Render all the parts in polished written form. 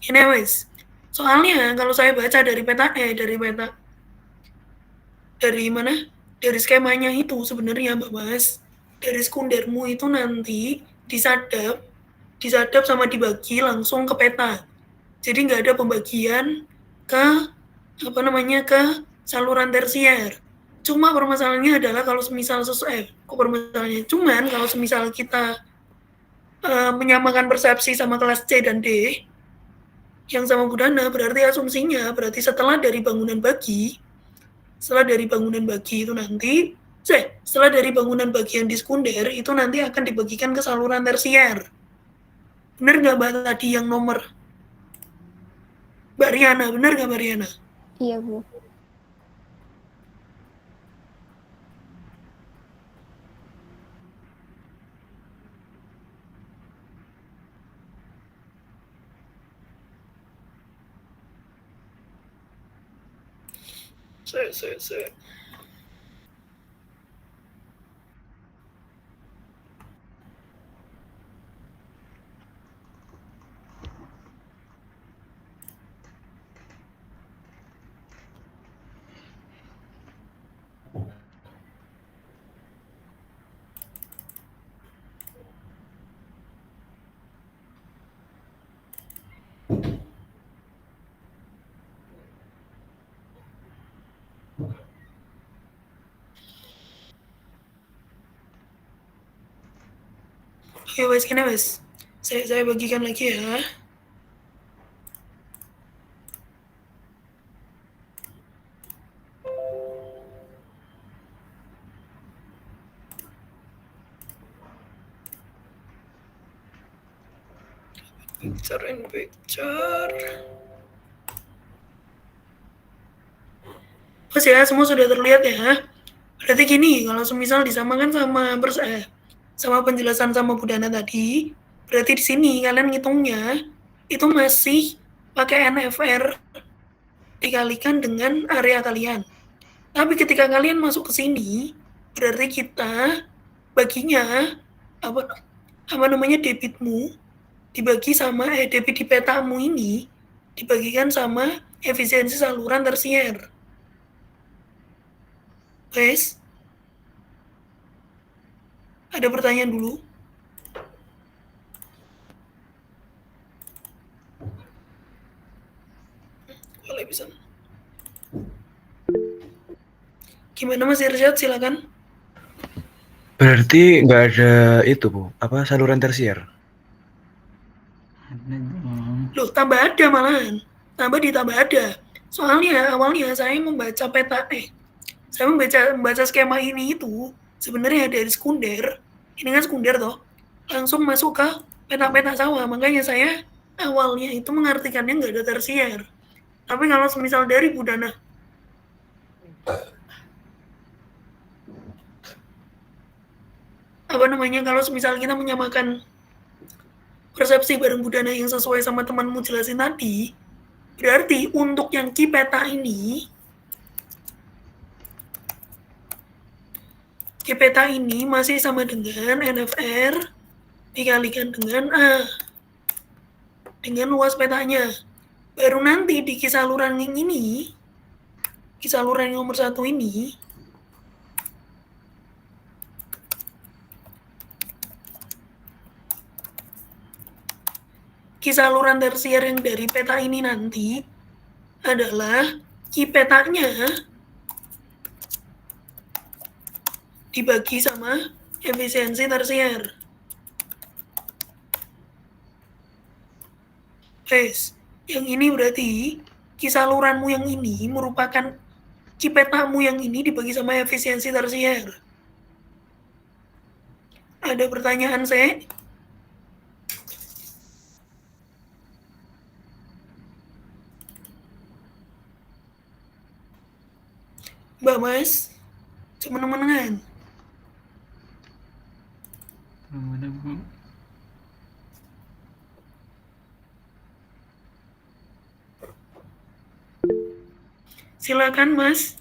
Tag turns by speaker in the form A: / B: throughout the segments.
A: Ini wes. Soalnya kalau saya baca dari mana? Dari skemanya itu sebenarnya Mbak Mas, dari sekundermu itu nanti disadap sama dibagi langsung ke peta. Jadi nggak ada pembagian ke ke saluran tersier. Cuma permasalahannya adalah kalau semisal cuman kalau semisal kita menyamakan persepsi sama kelas C dan D yang sama Budana, berarti setelah dari bangunan bagi itu nanti setelah dari bangunan bagian di sekunder itu nanti akan dibagikan ke saluran tersier. Benar nggak Mbak tadi yang nomor Mbak Riana? Benar nggak Mbak Riana?
B: Iya Bu.
A: Saya. Oke wes, kena wes. Saya bagikan lagi ya. Picture. Mas ya, semua sudah terlihat ya. Berarti gini, kalau semisal disamakan sama penjelasan sama Budana tadi, berarti di sini kalian ngitungnya itu masih pakai NFR dikalikan dengan area kalian. Tapi ketika kalian masuk ke sini, berarti kita baginya debitmu dibagi sama debit di petamu ini dibagikan sama efisiensi saluran tersier. Guys, ada pertanyaan dulu? Boleh bisa. Gimana Mas Irsyad, silakan.
C: Berarti nggak ada itu Bu, saluran tersier?
A: Loh, tambah ada malahan. Ditambah ada. Soalnya awalnya saya membaca saya membaca skema ini itu sebenarnya dari sekunder. Ini kan sekunder toh. Langsung masuk ke peta-peta sawah. Makanya saya awalnya itu mengartikannya nggak ada tersier. Tapi kalau semisal dari Budana, kalau semisal kita menyamakan persepsi bareng Budana yang sesuai sama temanmu jelasin tadi, berarti untuk yang Kipeta ini masih sama dengan NFR dikalikan dengan A dengan luas petanya. Baru nanti di kisaluran yang ini, kisaluran yang nomor 1 ini, kisaluran tersier yang dari peta ini nanti adalah petanya dibagi sama efisiensi tersier. Guys, yang ini berarti kisaluranmu yang ini merupakan petamu yang ini dibagi sama efisiensi tersier. Ada pertanyaan saya? Mbak Mas, cuma menengan. Silakan Mas.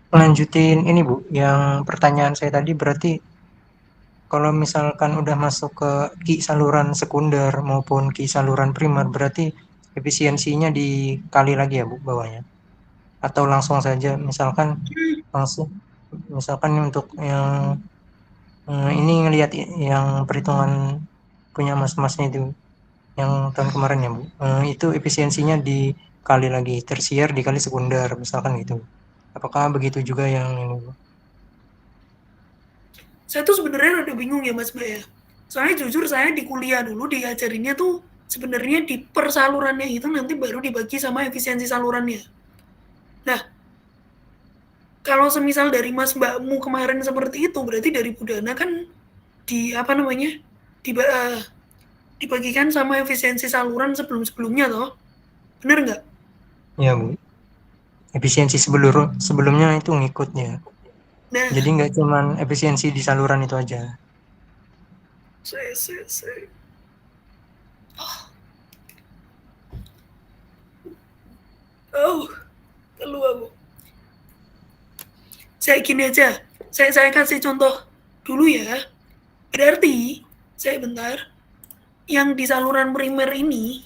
D: Lanjutin ini Bu, yang pertanyaan saya tadi berarti
B: kalau misalkan udah masuk ke ki saluran sekunder maupun ki saluran primer, berarti efisiensinya dikali lagi ya Bu bawahnya? Atau langsung saja langsung misalkan untuk yang ini ngelihat yang perhitungan punya mas-masnya itu yang tahun kemarin ya Bu, itu efisiensinya dikali lagi tersier dikali sekunder misalkan gitu. Apakah begitu juga yang ini Bu?
A: Saya tuh sebenarnya rada bingung ya Mas Baya. Soalnya jujur saya di kuliah dulu diajarinnya tuh sebenarnya di per salurannya itu nanti baru dibagi sama efisiensi salurannya. Nah, kalau semisal dari Mas Mbakmu kemarin seperti itu, berarti dari Budana kan dibagikan sama efisiensi saluran sebelum-sebelumnya toh. Bener nggak?
B: Ya Bu, efisiensi sebelumnya itu ngikutnya.
A: Nah,
B: Jadi nggak cuman efisiensi di saluran itu aja.
A: saya. Oh, keluar aku. Saya gini aja, saya kasih contoh dulu ya. Berarti, saya bentar, yang di saluran primer ini,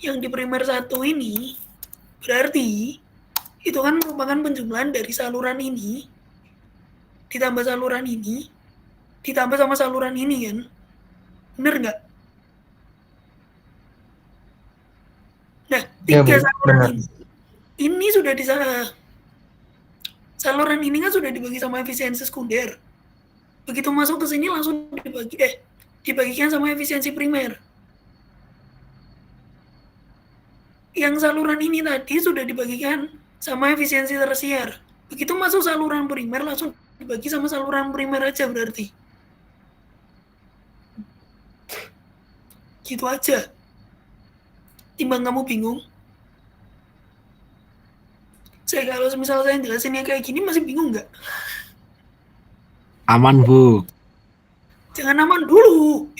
A: yang di primer 1 ini, berarti itu kan merupakan penjumlahan dari saluran ini, ditambah saluran ini, ditambah sama saluran ini kan. Bener nggak? Nah,
B: Ya
A: 3
B: Bu,
A: saluran
B: benar.
A: ini sudah di saluran ini kan sudah dibagi sama efisiensi sekunder. Begitu masuk ke sini langsung dibagikan sama efisiensi primer. Yang saluran ini tadi sudah dibagikan sama efisiensi tersier. Begitu masuk saluran primer langsung dibagi sama saluran primer aja berarti. Gitu aja. Timbang kamu bingung. Kalau misalnya saya jelasinnya kayak gini masih bingung nggak?
D: Aman Bu.
A: Jangan aman dulu.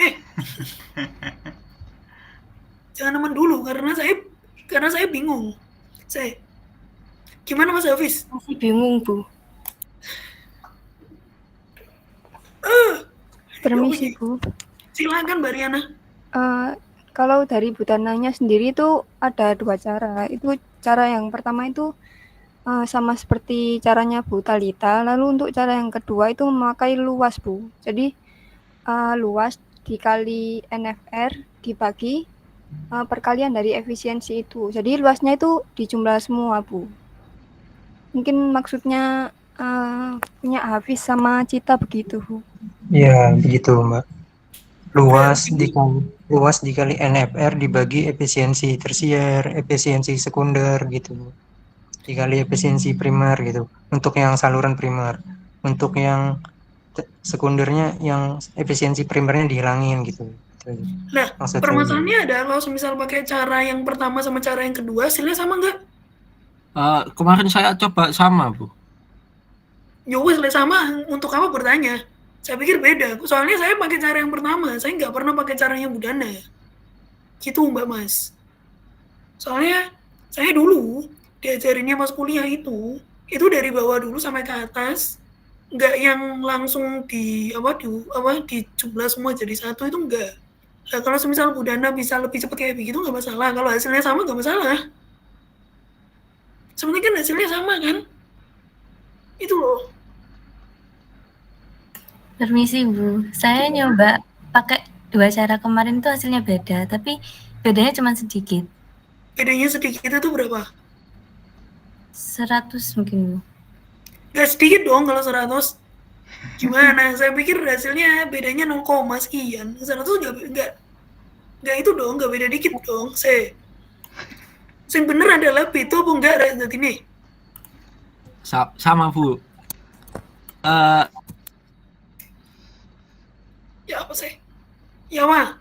A: Jangan aman dulu karena saya bingung. Gimana Mas Hafiz?
E: Masih bingung Bu. Permisi Bu.
A: Silakan Mbak Riana.
E: Kalau dari Butananya sendiri itu ada 2 cara. Itu cara yang pertama itu sama seperti caranya Bu Talita. Lalu untuk cara yang kedua itu memakai luas Bu. Jadi luas dikali NFR dibagi perkalian dari efisiensi itu. Jadi luasnya itu dijumlah semua Bu. Mungkin maksudnya punya Hafiz sama Cita begitu Bu.
B: Ya begitu Mbak. Luas dikali NFR dibagi efisiensi tersier, efisiensi sekunder gitu. Dikali efisiensi primer gitu. Untuk yang saluran primer. Untuk yang sekundernya yang efisiensi primernya dihilangin gitu.
A: Nah, permasalahannya ada kalau misal pakai cara yang pertama sama cara yang kedua hasilnya sama nggak?
D: Kemarin saya coba sama Bu.
A: Ya wes sama, untuk apa bertanya? Saya pikir beda, soalnya saya pakai cara yang pertama, saya nggak pernah pakai cara yang Budana. Gitu Mbak Mas. Soalnya saya dulu diajarinnya pas kuliah itu dari bawah dulu sampai ke atas, nggak yang langsung dijumlah semua jadi satu itu enggak. Nah, kalau misal Budana bisa lebih cepat kayak begitu nggak masalah, kalau hasilnya sama nggak masalah. Sebenarnya kan hasilnya sama kan? Itu loh.
F: Permisi Bu, saya nyoba pakai 2 cara kemarin tuh hasilnya beda, tapi bedanya cuma sedikit.
A: Bedanya sedikit itu berapa?
F: 100 mungkin Bu.
A: Gak sedikit dong kalau 100. Gimana? Saya pikir hasilnya bedanya 0, sekian. 100 gak itu dong, gak beda dikit dong. Yang bener adalah itu apa enggak saat ini?
D: Sama Bu.
A: Ya apa sih? Ya mah.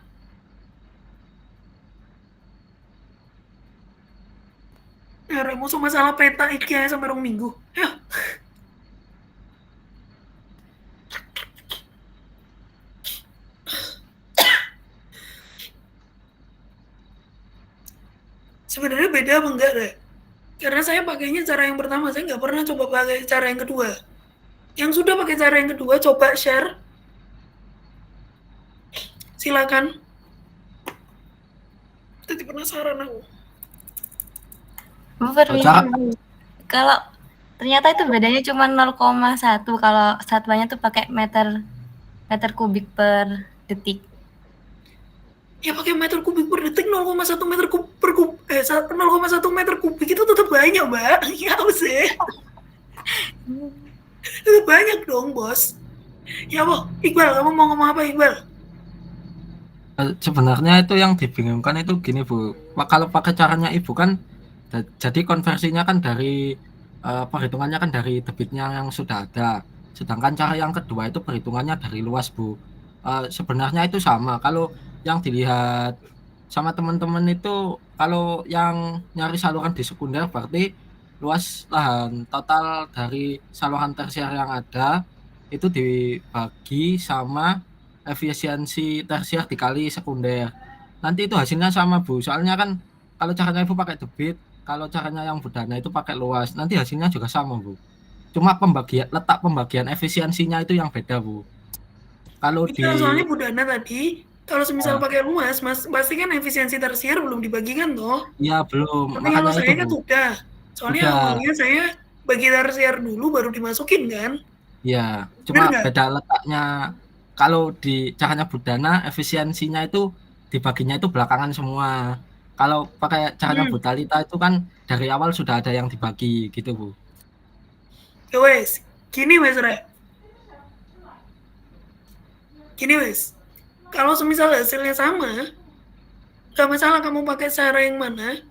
A: Nah, musuh masalah peta IKEA sampai 2 minggu. Ya. Sebenarnya beda apa enggak deh? Karena saya pakainya cara yang pertama, saya nggak pernah coba pakai cara yang kedua. Yang sudah pakai cara yang kedua, coba share. Silakan. Jadi penasaran aku.
F: Bu, permisi,
D: Cara-
F: Bu. Kalau ternyata itu bedanya cuma 0,1 kalau satuannya tuh pakai meter kubik per detik.
A: Ya pakai meter kubik per detik 0,1 meter per 0,1 meter kubik itu tetap banyak, Mbak. Ya sih. Tetap banyak dong, Bos. Ya, Bu. Iqbal, kamu mau ngomong apa, Iqbal?
D: Sebenarnya itu yang dibingungkan itu gini Bu, kalau pakai caranya Ibu kan jadi konversinya kan dari perhitungannya kan dari debitnya yang sudah ada, sedangkan cara yang kedua itu perhitungannya dari luas Bu. Sebenarnya itu sama, kalau yang dilihat sama teman-teman itu kalau yang nyari saluran di sekunder berarti luas lahan total dari saluran tersier yang ada itu dibagi sama efisiensi tersier dikali sekunder. Nanti itu hasilnya sama Bu. Soalnya kan kalau caranya Ibu pakai debit, kalau caranya yang Budana itu pakai luas, nanti hasilnya juga sama Bu. Cuma letak pembagian efisiensinya itu yang beda Bu. Kalau di
A: Iya, soalnya Budana tadi, kalau semisal
D: Ya.
A: pakai luas, Mas, pasti kan efisiensi tersier belum dibagikan toh.
D: Ya belum,
A: Tapi kalau
D: makanya itu
A: saya kan
D: Bu.
A: udah. Soalnya
D: Udah.
A: awalnya saya bagi tersier dulu baru dimasukin kan.
D: Ya,
A: Bener
D: cuma
A: nggak?
D: beda letaknya. Kalau di caranya Budana efisiensinya itu dibaginya itu belakangan semua. Kalau pakai caranya Butalita itu kan dari awal sudah ada yang dibagi gitu Bu.
A: Ya wes, gini wes Re. Gini wes, kalau semisal hasilnya sama, gak masalah kamu pakai cara yang mana,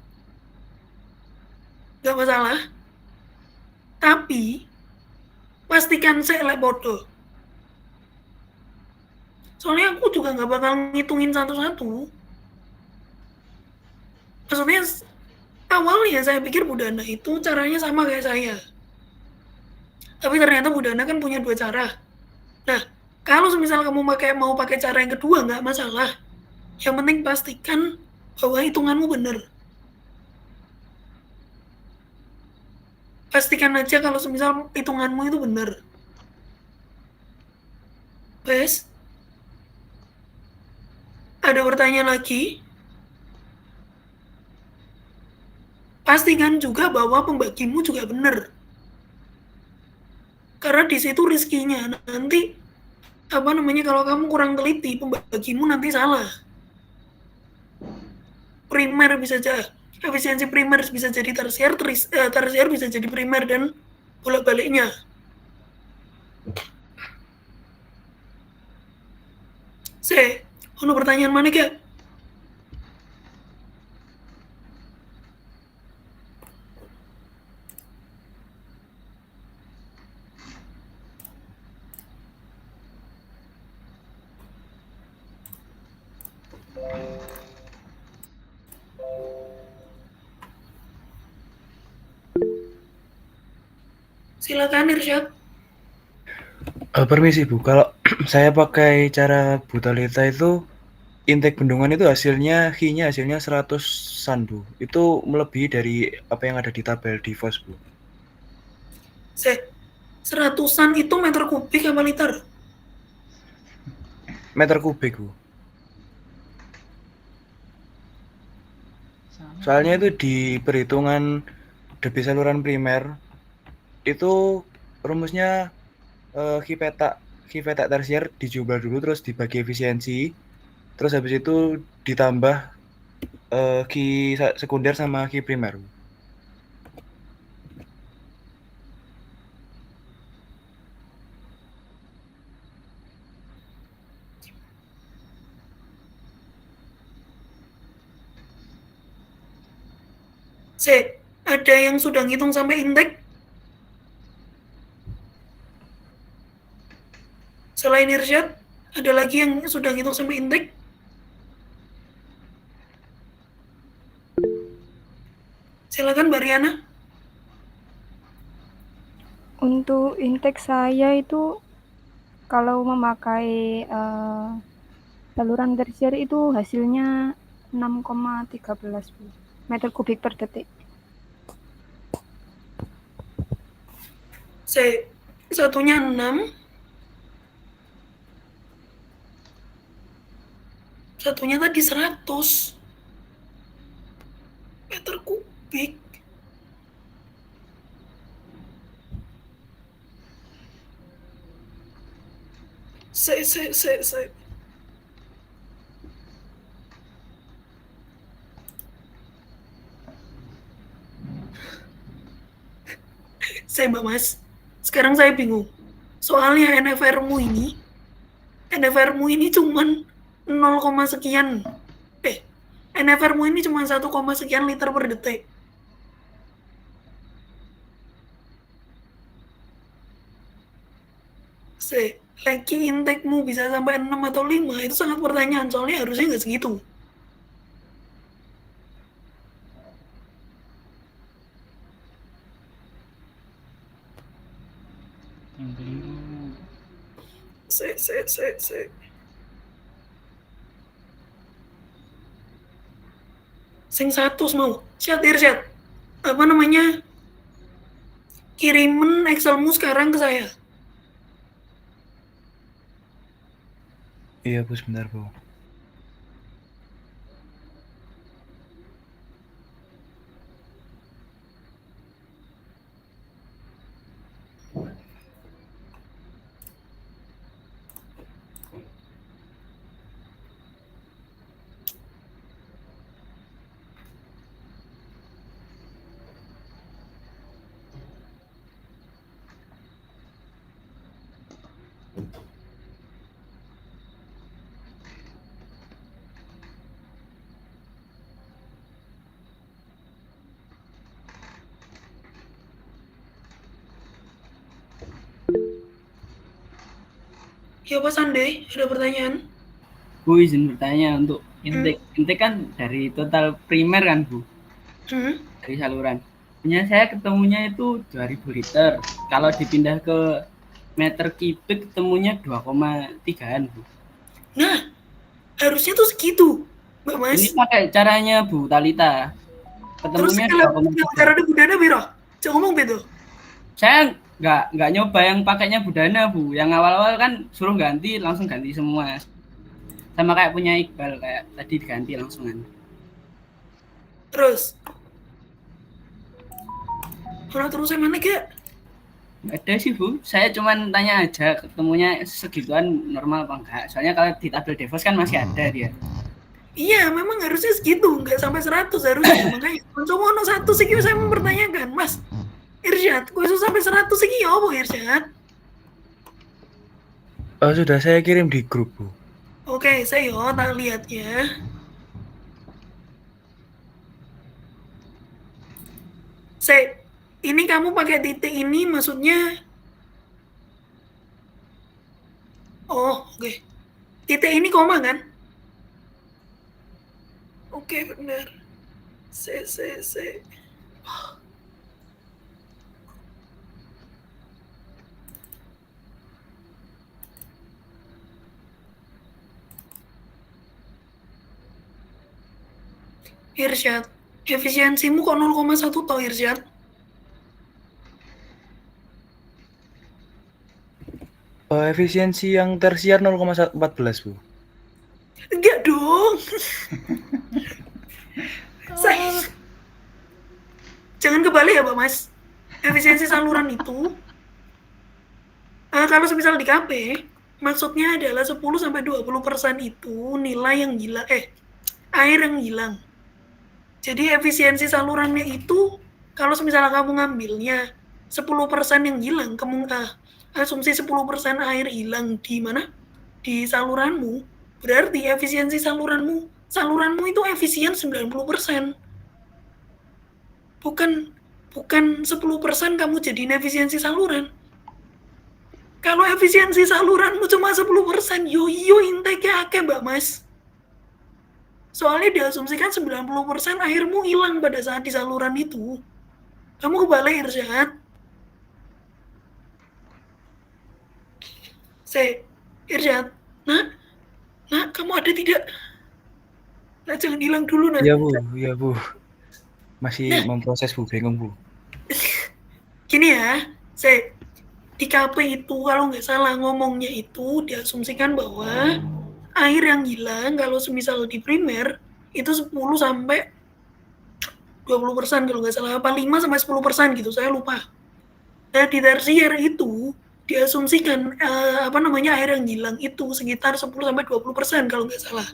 A: gak masalah. Tapi pastikan saya bodoh. Soalnya aku juga gak bakal ngitungin satu-satu. Maksudnya awalnya saya pikir Budana itu caranya sama kayak saya. Tapi ternyata Budana kan punya 2 cara. Nah, kalau semisal kamu mau pakai cara yang kedua nggak masalah. Yang penting pastikan bahwa hitunganmu benar. Pastikan aja kalau semisal hitunganmu itu benar. Wes? Ada pertanyaan lagi? Pastikan juga bahwa pembagimu juga benar. Karena di situ rizkinya nanti kalau kamu kurang teliti, pembagimu nanti salah. Primer bisa jadi efisiensi primer bisa jadi tersier, tersier bisa jadi primer dan bolak-baliknya. Ono pertanyaan mana gak? Silakan Irsyad.
C: Permisi Bu, kalau saya pakai cara Butalita itu intake bendungan itu hasilnya 100-an Bu. Itu melebihi dari apa yang ada di tabel di VOS Bu.
A: 100-an itu meter kubik apa liter?
C: Meter kubik Bu. Soalnya itu di perhitungan debit saluran primer itu rumusnya Q-petak tersier dijumlah dulu terus dibagi efisiensi, terus habis itu ditambah Q sekunder sama Q primer.
A: Ada yang sudah ngitung sampai intake? Selain Irsyad, ada lagi yang sudah ngitung sampai intake? Silakan Mbak Riana.
E: Untuk intake saya itu kalau memakai saluran tersier itu hasilnya 6,13 meter kubik per detik.
A: Satunya 6. Satunya tadi 100 meter kubik. Saya Mbak Mas, sekarang saya bingung. Soalnya NFR-mu ini cuman 0, sekian. NFR-mu ini cuma 1, sekian liter per detik. Lagi intake-mu bisa sampai 6 atau 5, itu sangat pertanyaan, soalnya harusnya nggak segitu. Sing 100 mau. Syat. Apa namanya? Kirimin Excelmu sekarang ke saya.
C: Iya Bu, sebentar Bu.
A: Ya Pak Sande, ada pertanyaan?
G: Bu, izin bertanya untuk intake. Intake kan dari total primer kan Bu? Dari saluran. Punya saya ketemunya itu 2000 liter. Kalau dipindah ke meter kubik ketemunya 2,3-an Bu.
A: Nah, harusnya tuh segitu, Mbak Mas.
G: Ini pakai caranya Bu Talita.
A: Terus
G: Ketemunya
A: kalau
G: 2,3.
A: cara ada budana biro, jangan ngomong begitu.
G: Saya nggak nyoba yang pakainya budana Bu. Yang awal-awal kan suruh ganti, langsung ganti semua. Sama kayak punya Iqbal, kayak tadi diganti langsungan.
A: Terus kalau terusnya mana gak?
G: Nggak ada sih Bu, saya cuman tanya aja ketemunya segituan normal apa enggak. Soalnya kalau di tabel Devos kan masih ada dia.
A: Iya, memang harusnya segitu, nggak sampai 100 harusnya. Makanya cuma 1 sih saya mempertanyakan, Mas Irsyad, kok itu sampai 100 sih ya apa Irsyad?
C: Oh, sudah saya kirim di grup Bu.
A: Oke, saya tak lihat ya. Ini kamu pakai titik ini maksudnya? Oh, oke. Titik ini koma kan? Oke, benar. Irsyad, efisiensimu kok 0,1 toh Irsyad?
C: Efisiensi yang tersier 0,14 Bu.
A: Enggak dong. Jangan kebalik ya Pak Mas. Efisiensi saluran itu kalau semisal di KP, maksudnya adalah 10-20% itu nilai yang gila, air yang hilang. Jadi efisiensi salurannya itu kalau semisal kamu ngambilnya 10% yang hilang, asumsi 10% air hilang di mana? Di saluranmu, berarti efisiensi saluranmu itu efisien 90%. Bukan 10% kamu jadiin efisiensi saluran. Kalau efisiensi saluranmu cuma 10%, yo intake-nya akeh Mbak Mas. Soalnya diasumsikan 90% airmu hilang pada saat di saluran itu. Kamu kebalik Irsyad. Irsyad, nak, kamu ada tidak? Nah, jangan hilang dulu nak.
C: Iya Bu. Masih memproses Bu, bingung Bu.
A: Gini ya, di KP itu kalau nggak salah ngomongnya itu diasumsikan bahwa air yang hilang kalau semisal di primer itu 10 sampai 20% kalau nggak salah, apa 5 sampai 10% gitu, saya lupa. Nah di tersier itu diasumsikan air yang hilang itu sekitar 10 sampai 20% kalau nggak salah.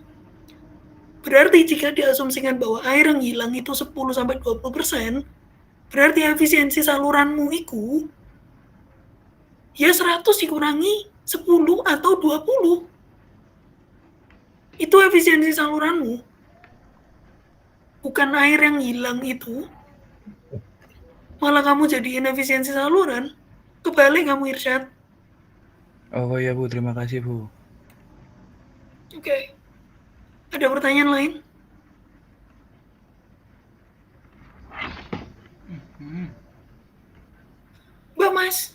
A: Berarti jika diasumsikan bahwa air yang hilang itu 10 sampai 20%, berarti efisiensi saluranmu itu ya 100 dikurangi 10 atau 20. Itu efisiensi saluranmu. Bukan air yang hilang itu. Malah kamu jadiin efisiensi saluran. Kebalik kamu, Irsyad.
C: Oh ya Bu, terima kasih Bu.
A: Oke. Ada pertanyaan lain? Mbak Mas.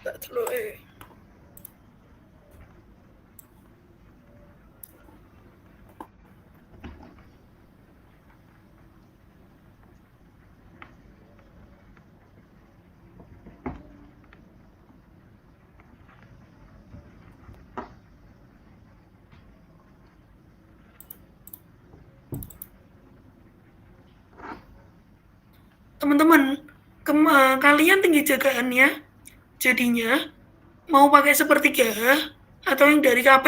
A: Tak dulu teman-teman, kalian tinggi jagaannya jadinya mau pakai sepertiga atau yang dari KP?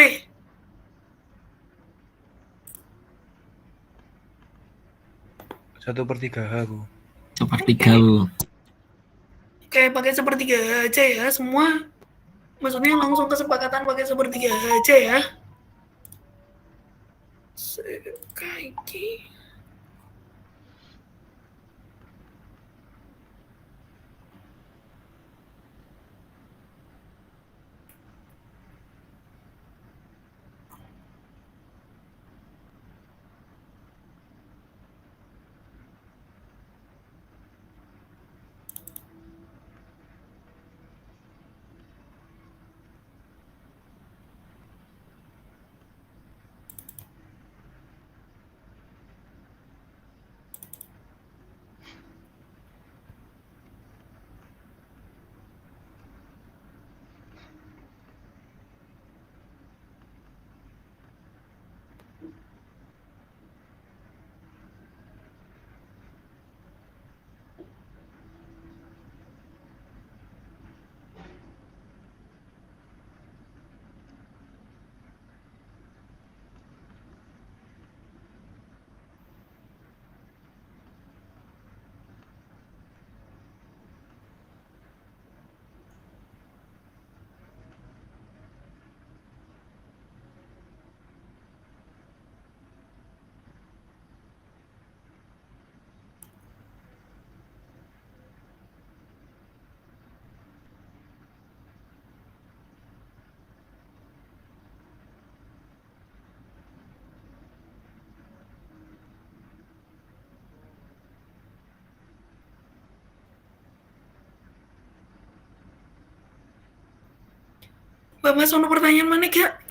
C: Satu per 3H Bu.
D: 1/3 Bu.
A: Oke, pakai sepertiga aja ya semua. Maksudnya langsung kesepakatan pakai sepertiga aja ya. Kaiki. Mbak Mas, ono pertanyaan mana gak?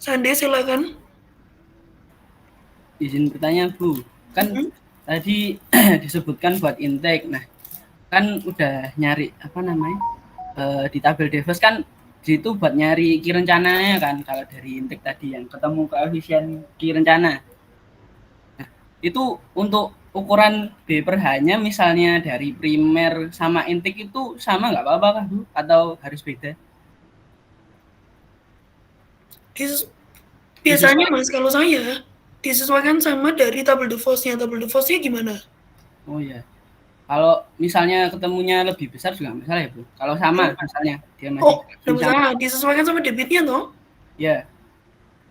A: Sande, silakan.
G: Izin bertanya Bu, kan tadi disebutkan buat intake. Nah, kan udah nyari di tabel Devos kan di situ buat nyari ki rencananya kan, kalau dari intake tadi yang ketemu koefisien ki rencana. Nah, itu untuk ukuran B per H-nya misalnya dari primer sama intake itu sama nggak apa-apa kan Bu? Atau harus beda?
A: Biasanya Mas, kalau saya disesuaikan sama dari tabel Devos-nya. Tabel Devos-nya gimana?
G: Oh iya. Kalau misalnya ketemunya lebih besar juga nggak masalah ya Bu? Kalau sama misalnya dia masih
A: nggak masalah, disesuaikan sama debitnya toh?
G: Ya.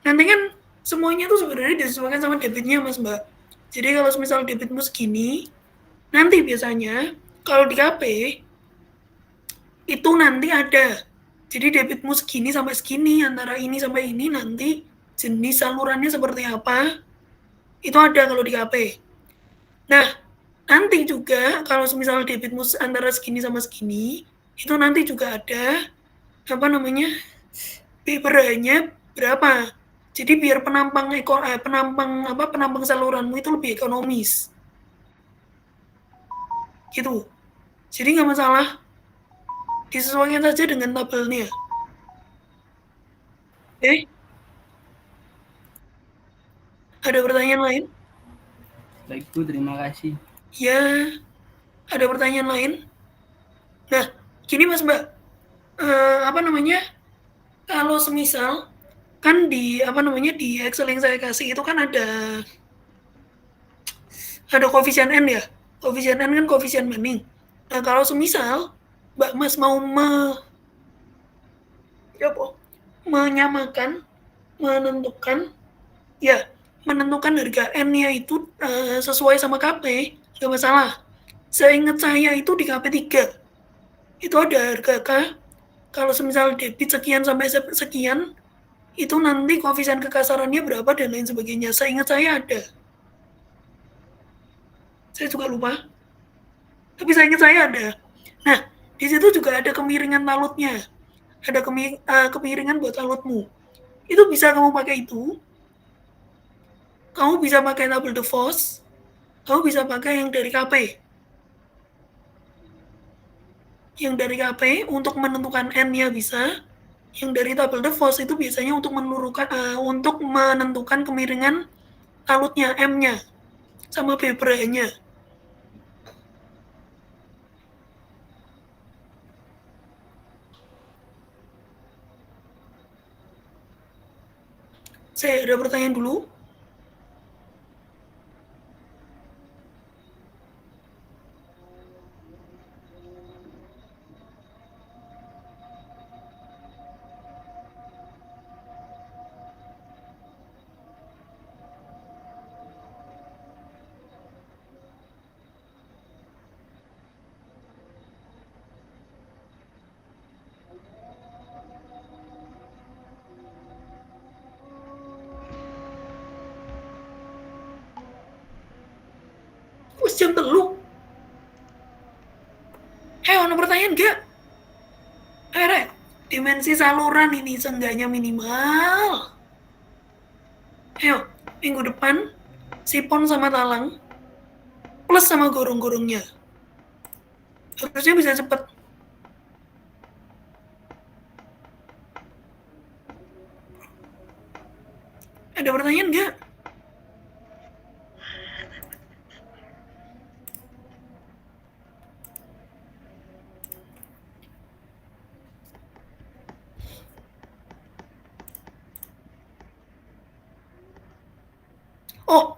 A: Nanti kan semuanya tuh sebenarnya disesuaikan sama debitnya Mas Mbak. Jadi kalau misal debitmu segini, nanti biasanya kalau di KP itu nanti ada. Jadi debitmu segini sampai segini, antara ini sampai ini, nanti jenis salurannya seperti apa, itu ada kalau di KP. Nah, nanti juga kalau misal debitmu antara segini sama segini, itu nanti juga ada apa namanya PPR-nya berapa. Jadi biar penampang saluranmu itu lebih ekonomis. Gitu. Jadi nggak masalah. Disesuaikan saja dengan tabelnya. Oke? Ada pertanyaan lain?
G: Baik Bu, terima kasih.
A: Ya, ada pertanyaan lain? Nah, gini Mas Mbak, apa namanya? Kalau semisal kan di Excel yang saya kasih itu kan ada koefisien N ya. Koefisien N kan koefisien banding. Nah, kalau semisal Mbak Mas mau menyamakan, menentukan harga N-nya itu sesuai sama KP, nggak masalah. Seingat saya itu di KP 3 itu ada harga K, kalau semisal debit sekian sampai sekian, itu nanti koefisien kekasarannya berapa dan lain sebagainya. Seingat saya ada. Saya juga lupa. Tapi seingat saya ada. Nah, di situ juga ada kemiringan talutnya. Ada kemiringan buat talutmu. Itu bisa kamu pakai itu. Kamu bisa pakai tabel De Vos. Kamu bisa pakai yang dari KP. Yang dari KP untuk menentukan N-nya bisa. Yang dari tabel De Vos itu biasanya untuk menentukan kemiringan talutnya, M-nya, sama PPR-nya. Saya ada pertanyaan dulu. Wes jam telu. Ono pertanyaan gak? Rek, dimensi saluran ini seenggaknya minimal. Ayo, minggu depan sipon sama talang plus sama gorong-gorongnya. Harusnya bisa cepet. Ada pertanyaan gak? Oh,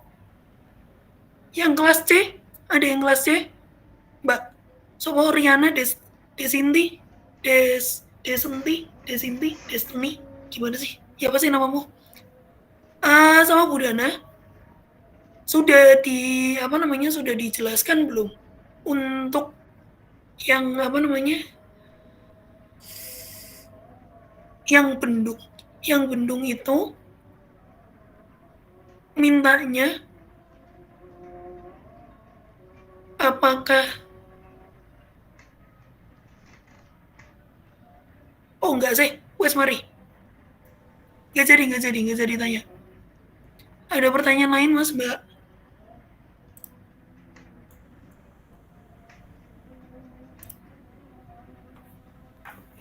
A: yang kelas C, ada yang kelas C, Mbak. Sopo Riana Desinti, Destiny, gimana sih? Ya apa sih namamu? Sama Bu Dana, sudah dijelaskan belum untuk yang yang bendung itu mintanya apakah enggak sih, wes mari. Nggak jadi tanya. Ada pertanyaan lain Mas Mbak?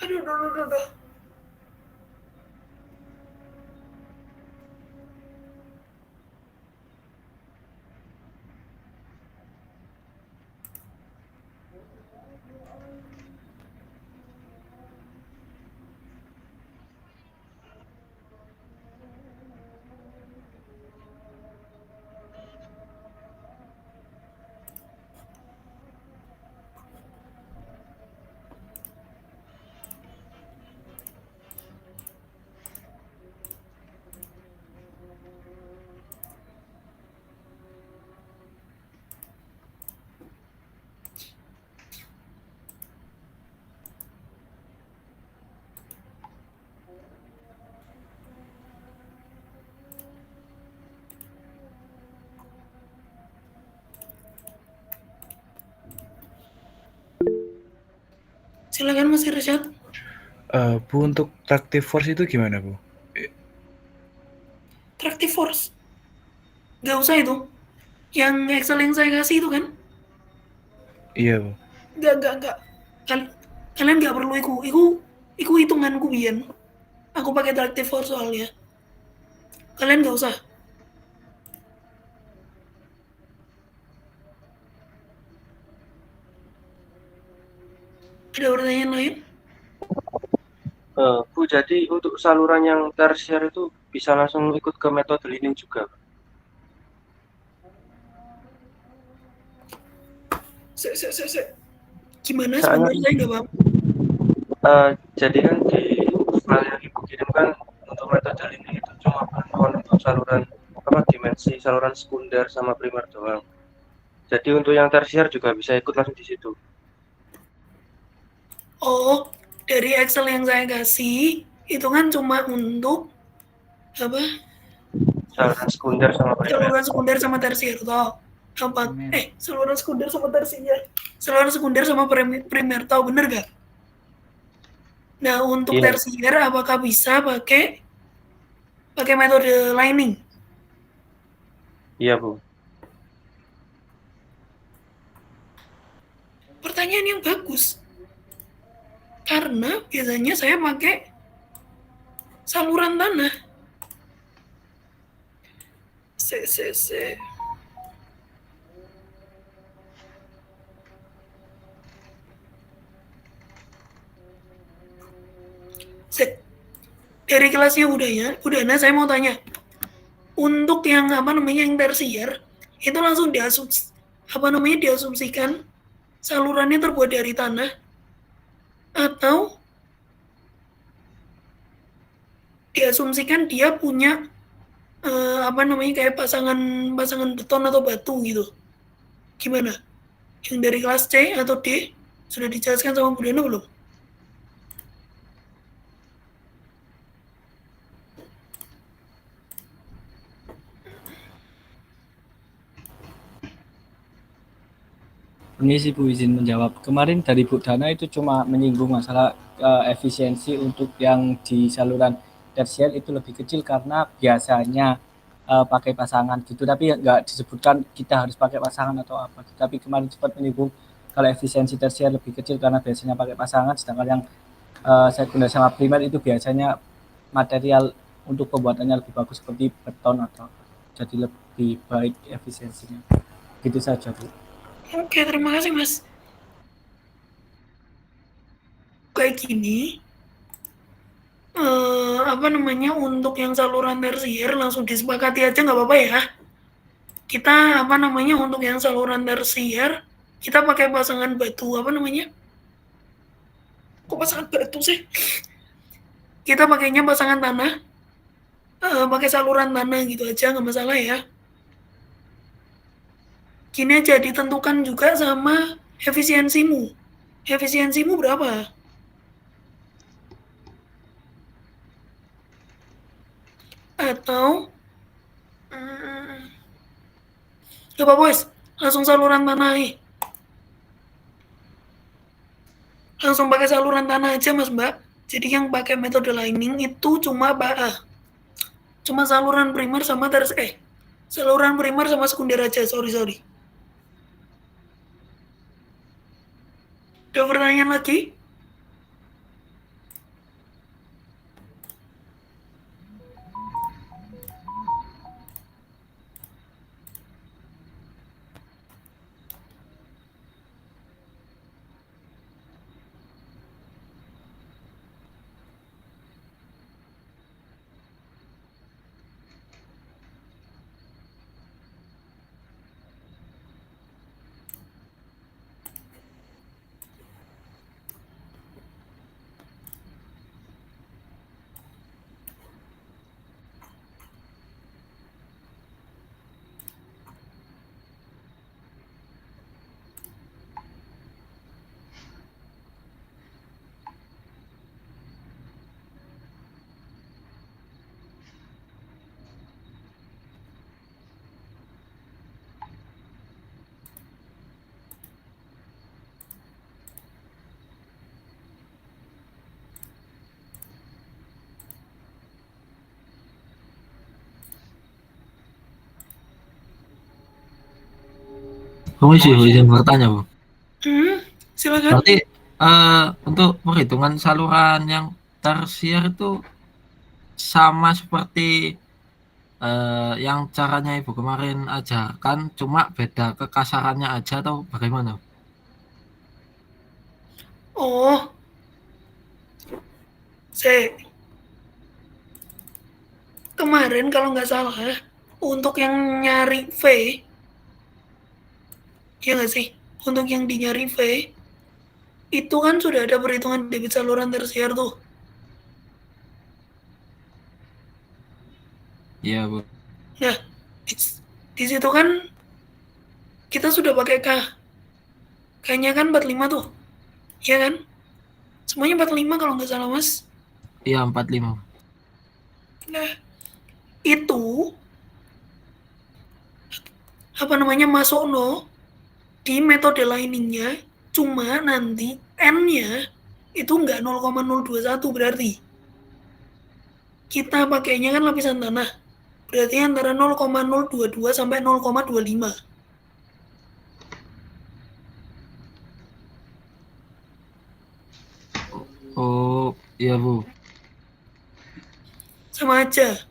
A: Aduh. Silakan Mas Irsyad.
C: Bu, untuk Tractive Force itu gimana, Bu?
A: Tractive Force. Nggak usah itu. Yang Excel yang saya kasih itu kan?
C: Iya, Bu.
A: Nggak. Kalian nggak perlu iku hitunganku biyen. Aku pakai Tractive Force soalnya. Kalian nggak usah. Ada pertanyaan lain?
H: Bu, jadi untuk saluran yang tersier itu bisa langsung ikut ke metode learning juga?
A: Gimana
H: Soalnya
A: sebentar, saya nggak paham.
H: jadi kan di file yang Ibu kirim kan untuk metode learning itu cuma penemuan untuk saluran dimensi saluran sekunder sama primer doang. Jadi untuk yang tersier juga bisa ikut langsung di situ.
A: Oh, dari Excel yang saya kasih itu kan cuma untuk apa?
H: Saluran sekunder sama primer.
A: Saluran sekunder sama tersier toh. Saluran sekunder sama tersier. Saluran sekunder sama primer toh, bener gak? Nah, untuk
H: Iya.
A: tersier apakah bisa pakai metode lining?
H: Iya, Bu.
A: Pertanyaan yang bagus. Karena biasanya saya pakai saluran tanah. Dari kelasnya Udana saya mau tanya. Untuk yang yang tersier itu langsung diasumsikan salurannya terbuat dari tanah atau diasumsikan dia punya kayak pasangan beton atau batu gitu. Gimana? Yang dari kelas C atau D sudah dijelaskan sama Bu Dana belum?
G: Ini sih Bu izin menjawab. Kemarin dari Bu Dana itu cuma menyinggung masalah efisiensi untuk yang di saluran tersier itu lebih kecil karena biasanya pakai pasangan gitu. Tapi nggak disebutkan kita harus pakai pasangan atau apa. Tapi kemarin sempat menyinggung kalau efisiensi tersier lebih kecil karena biasanya pakai pasangan, sedangkan yang sekunder sama primer itu biasanya material untuk pembuatannya lebih bagus seperti beton atau jadi lebih baik efisiensinya. Gitu saja Bu.
A: Oke, terima kasih Mas. Kayak gini, untuk yang saluran tersier langsung disepakati aja nggak apa-apa ya. Kita untuk yang saluran tersier kita pakai pasangan batu kok pasangan batu sih? Kita pakainya pasangan tanah, pakai saluran tanah gitu aja nggak masalah ya. Gini aja ditentukan juga sama efisiensimu. Efisiensimu berapa? Atau gak apa-apa wes, langsung saluran tanah aja. Langsung pakai saluran tanah aja Mas Mbak. Jadi yang pakai metode lining itu cuma saluran primer sama saluran primer sama sekunder aja. Sorry. Ada pertanyaan lagi?
D: Permisi Bu, izin bertanya Bu.
A: Silakan.
D: Berarti untuk perhitungan saluran yang tersier itu sama seperti yang caranya Ibu kemarin ajarkan, cuma beda kekasarannya aja atau bagaimana?
A: Oh, kemarin kalau nggak salah, untuk yang nyari V, ya nggak sih? Untuk yang dinyari V, itu kan sudah ada perhitungan debit saluran tersier tuh.
D: Iya Bu.
A: Nah, di situ kan kita sudah pakai K. K-nya kan 45 tuh. Iya kan? Semuanya 45 kalau nggak salah, Mas.
D: Iya 45.
A: Nah, itu masuk no di metode liningnya, cuma nanti N-nya itu nggak 0,021 berarti. Kita pakainya kan lapisan tanah. Berarti antara 0,022 sampai 0,25.
D: Oh, iya Bu.
A: Sama aja.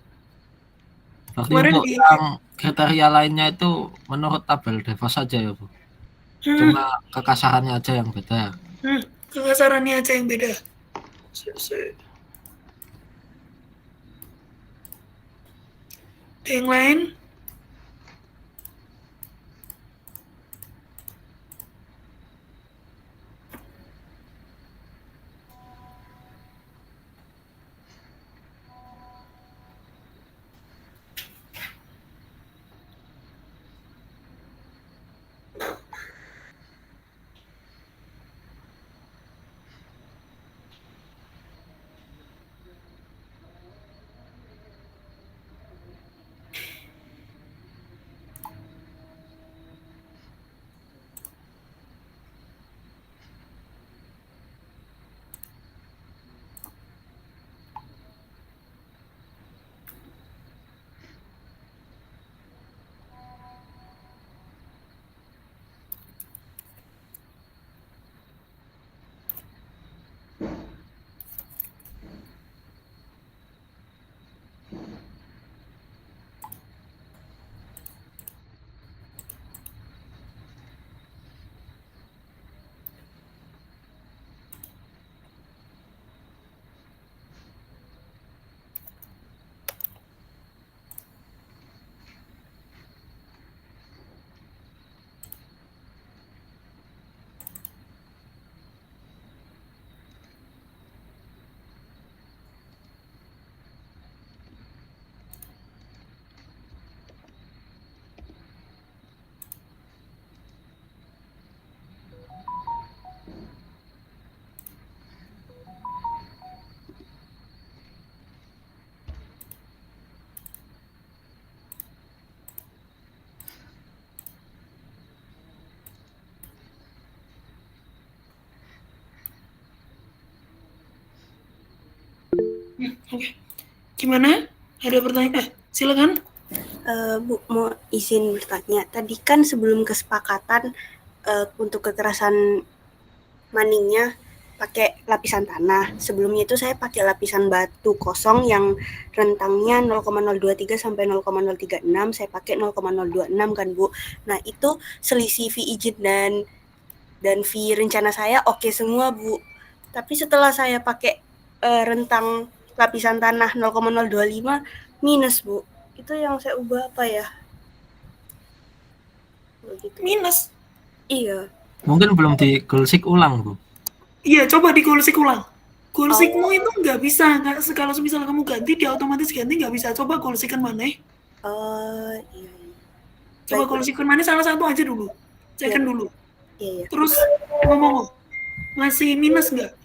D: Berarti
A: Kemarin
D: untuk yang kriteria lainnya itu menurut tabel Devos saja ya Bu. Cuma kekasarannya aja yang beda.
A: Kekasarannya aja yang beda. Yang lain? Oke. Gimana? Ada pertanyaan? Silakan.
I: Bu, mau izin bertanya. Tadi kan sebelum kesepakatan untuk kekerasan maningnya pakai lapisan tanah. Sebelumnya itu saya pakai lapisan batu kosong yang rentangnya 0,023 sampai 0,036. Saya pakai 0,026 kan Bu. Nah itu selisih fee izin dan fee rencana saya oke semua Bu. Tapi setelah saya pakai rentang lapisan tanah 0,025 minus Bu. Itu yang saya ubah apa ya? Begitu.
A: Minus?
I: Iya.
D: Mungkin belum digolsik ulang Bu.
A: Iya, coba digolsik ulang. Golsikmu itu nggak bisa, kalau misalnya kamu ganti, dia otomatis ganti nggak bisa. Coba golsikan mana?
I: Iya.
A: Coba golsikan mana salah satu aja dulu. Cekan dulu.
I: Iya.
A: Terus ngomong, masih minus nggak?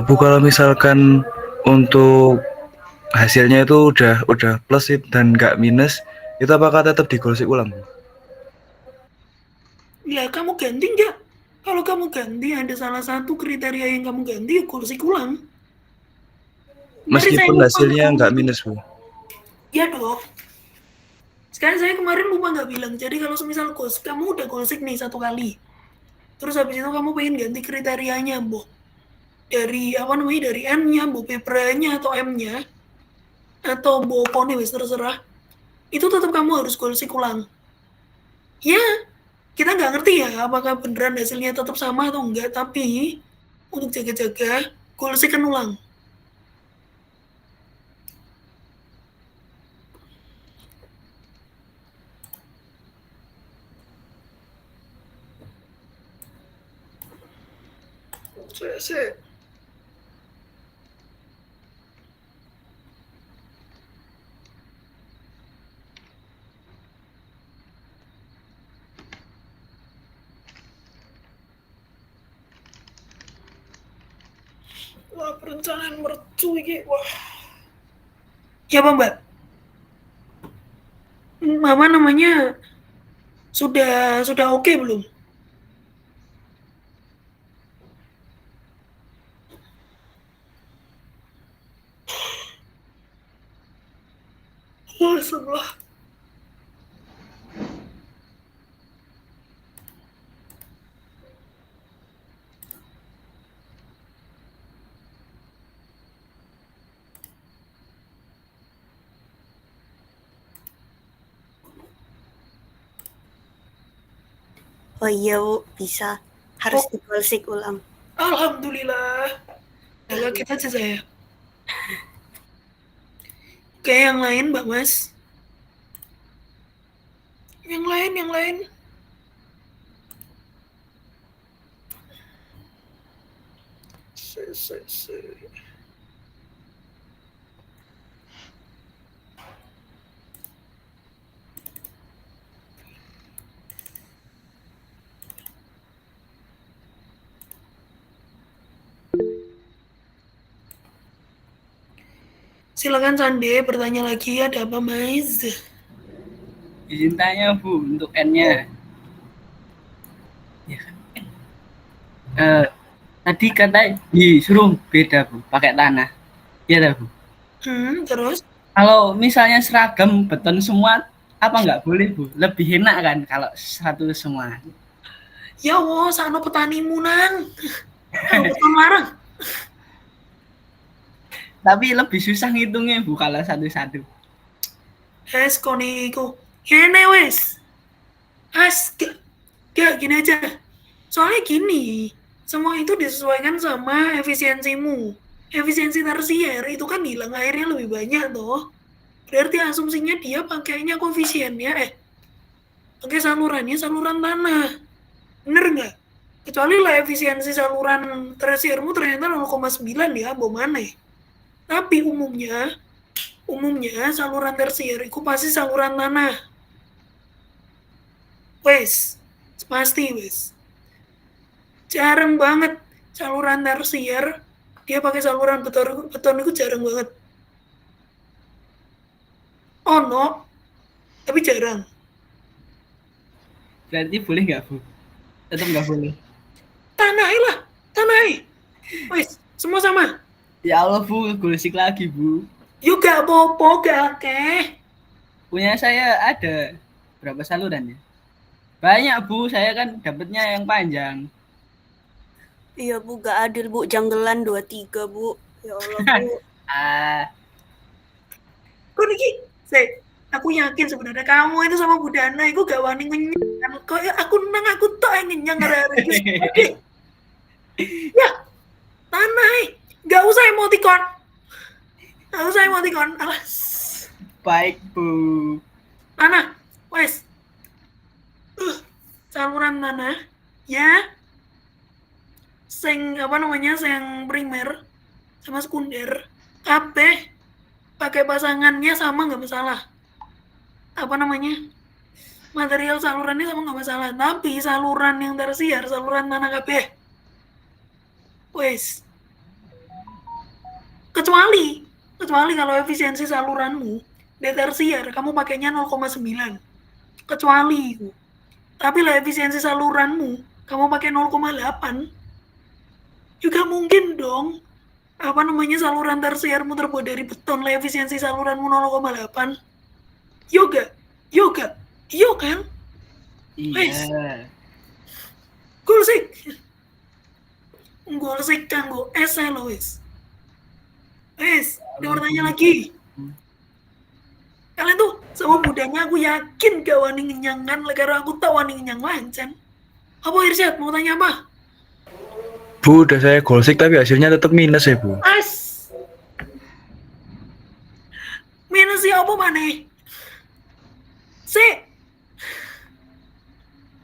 C: Bu, kalau misalkan untuk hasilnya itu udah plus dan nggak minus, itu apakah tetap digolsik ulang?
A: Ya, kamu ganti nggak? Kalau kamu ganti, ada salah satu kriteria yang kamu ganti, ya golsik ulang.
C: Meskipun hasilnya nggak minus, Bu?
A: Ya dong. Sekarang saya kemarin lupa nggak bilang, jadi kalau semisal kamu udah golsik nih 1 kali, terus habis itu kamu pengen ganti kriterianya, Bo. Dari dari N-nya, Bo paper-nya atau M-nya, atau Bo poni wis terserah, itu tetap kamu harus golsik ulang. Ya, kita nggak ngerti ya apakah beneran hasilnya tetap sama atau enggak, tapi untuk jaga-jaga, golsikan ulang. Saya wah, perencanaan mercu ini, wah. Ya, Pak, Mbak. Mama namanya sudah oke belum? Wah, sebelah.
I: Oh iya Bu, bisa. Harus digolsik ulang.
A: Alhamdulillah. Kaget aja saya. Oke, yang lain, Mbak Mas. Yang lain. Silakan Sande, bertanya lagi, ada apa, Mas?
G: Izin tanya Bu, untuk N-nya. Ya. Tadi katanya disuruh beda Bu, pakai tanah. Iya dah Bu.
A: Terus?
G: Kalau misalnya seragam beton semua, apa nggak boleh Bu? Lebih enak kan kalau satu semua.
A: Ya Allah, sana petanimu nang. Beton larang.
G: Tapi lebih susah ngitungnya Bu kalau satu-satu.
A: Koni iku. Kene wes. Gak gini aja. Soalnya gini, semua itu disesuaikan sama efisiensimu. Efisiensi tersier itu kan hilang airnya lebih banyak toh. Berarti asumsinya dia pakainya koefisiennya pakai salurannya saluran tanah. Bener nggak? Kecuali lah efisiensi saluran tersiermu ternyata 0,9 ya, mana? Tapi umumnya saluran tersier itu pasti saluran tanah. Wes, pasti wes. Jarang banget saluran tersier dia pakai saluran beton itu jarang banget. Oh no, tapi jarang.
G: Berarti boleh nggak Bu? Tetap nggak boleh.
A: Tanah. Wes, semua sama.
G: Ya Allah Bu, golsik lagi Bu.
A: Yuk gak popo gak keh.
G: Punya saya ada berapa saluran ya? Banyak Bu, saya kan dapatnya yang panjang.
I: Iya Bu, gak adil Bu, janggelan 23 Bu. Ya Allah Bu.
A: Kok Niki? Aku yakin sebenarnya kamu itu sama Bu Dana itu gak wani ngenyang. Kok aku tok yang ngenyang gara-gara ya, tanah gak usah emoticon. Alas.
G: Baik Bu.
A: Tanah, wes. Saluran tanah, ya. Sing primer sama sekunder. Kabeh pakai pasangannya sama nggak masalah. Material salurannya sama nggak masalah. Tapi saluran yang tersier, saluran tanah kabeh. Wes. Kecuali kalau efisiensi saluranmu di tersier kamu pakainya 0,9. Kecuali itu. Tapi lah efisiensi saluranmu kamu pakai 0,8. Juga mungkin dong. Saluran tersiermu terbuat dari beton lah efisiensi saluranmu 0,8. Yoga. Yo gak? Iyo kan?
G: Iya.
A: Gulsik. Gulsik kanggo S lo wis. Wis, ada pertanyaan lagi. Kalian tuh sama budanya aku yakin gak wani ngenyangan, karena aku tak wani ngenyang lancan. Apa Irsyad, mau tanya apa?
C: Bu, udah saya golsik tapi hasilnya tetap minus ya, Bu.
A: Minus ya apa maneh?